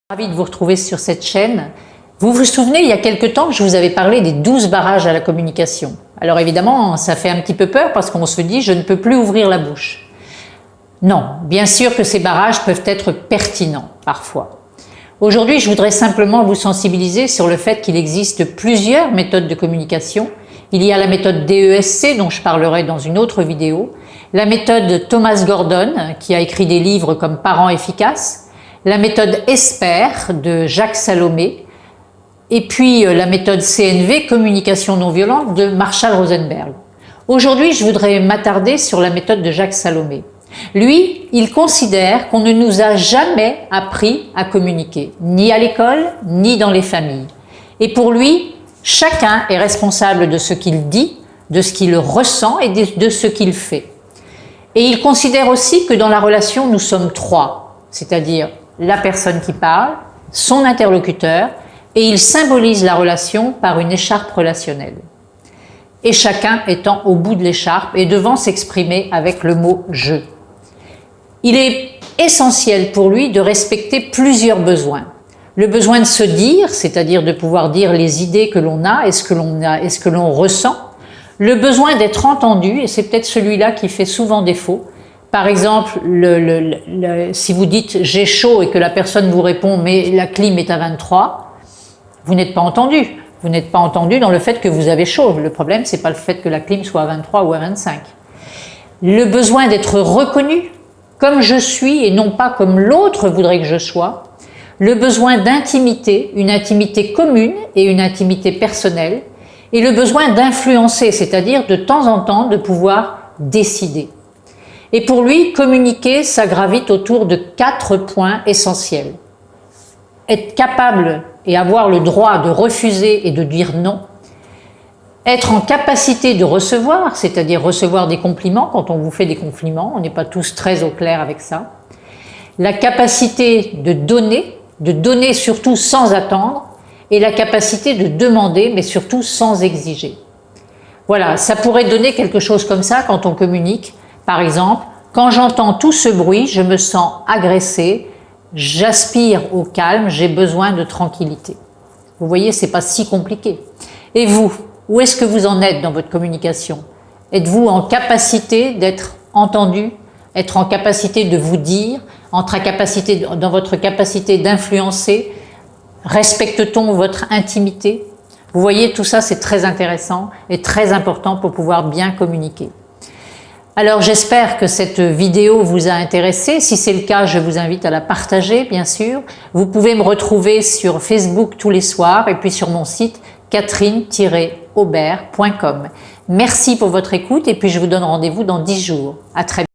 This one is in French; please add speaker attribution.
Speaker 1: Ravi de vous retrouver sur cette chaîne. Vous vous souvenez, il y a quelque temps, je vous avais parlé des 12 barrages à la communication. Alors évidemment, ça fait un petit peu peur parce qu'on se dit « je ne peux plus ouvrir la bouche ». Non, bien sûr que ces barrages peuvent être pertinents parfois. Aujourd'hui, je voudrais simplement vous sensibiliser sur le fait qu'il existe plusieurs méthodes de communication. Il y a la méthode DESC dont je parlerai dans une autre vidéo, la méthode de Thomas Gordon qui a écrit des livres comme Parents efficaces, la méthode ESPER de Jacques Salomé, et puis la méthode CNV, communication non violente, de Marshall Rosenberg. Aujourd'hui, je voudrais m'attarder sur la méthode de Jacques Salomé. Lui, il considère qu'on ne nous a jamais appris à communiquer, ni à l'école, ni dans les familles. Et pour lui, chacun est responsable de ce qu'il dit, de ce qu'il ressent et de ce qu'il fait. Et il considère aussi que dans la relation, nous sommes trois, c'est-à-dire la personne qui parle, son interlocuteur, et il symbolise la relation par une écharpe relationnelle. Et chacun étant au bout de l'écharpe et devant s'exprimer avec le mot « je ». Il est essentiel pour lui de respecter plusieurs besoins. Le besoin de se dire, c'est-à-dire de pouvoir dire les idées que l'on a et ce que l'on ressent. Le besoin d'être entendu, et c'est peut-être celui-là qui fait souvent défaut. Par exemple, si vous dites « j'ai chaud » et que la personne vous répond « mais la clim est à 23 », vous n'êtes pas entendu. Vous n'êtes pas entendu dans le fait que vous avez chaud. Le problème, c'est pas le fait que la clim soit à 23 ou à 25. Le besoin d'être reconnu comme je suis et non pas comme l'autre voudrait que je sois. Le besoin d'intimité, une intimité commune et une intimité personnelle. Et le besoin d'influencer, c'est-à-dire de temps en temps de pouvoir décider. Et pour lui, communiquer, ça gravite autour de 4 points essentiels. Être capable et avoir le droit de refuser et de dire non. Être en capacité de recevoir, c'est-à-dire recevoir des compliments quand on vous fait des compliments, on n'est pas tous très au clair avec ça. La capacité de donner surtout sans attendre, et la capacité de demander, mais surtout sans exiger. Voilà, ça pourrait donner quelque chose comme ça quand on communique. Par exemple, quand j'entends tout ce bruit, je me sens agressé, j'aspire au calme, j'ai besoin de tranquillité. Vous voyez, c'est pas si compliqué. Et vous, où est-ce que vous en êtes dans votre communication? Êtes-vous en capacité d'être entendu, être en capacité de vous dire, dans votre capacité d'influencer? Respecte-t-on votre intimité? Vous voyez, tout ça c'est très intéressant et très important pour pouvoir bien communiquer. Alors j'espère que cette vidéo vous a intéressé. Si c'est le cas, je vous invite à la partager, bien sûr. Vous pouvez me retrouver sur Facebook tous les soirs et puis sur mon site catherine-aubert.com. Merci pour votre écoute et puis je vous donne rendez-vous dans 10 jours. À très bientôt.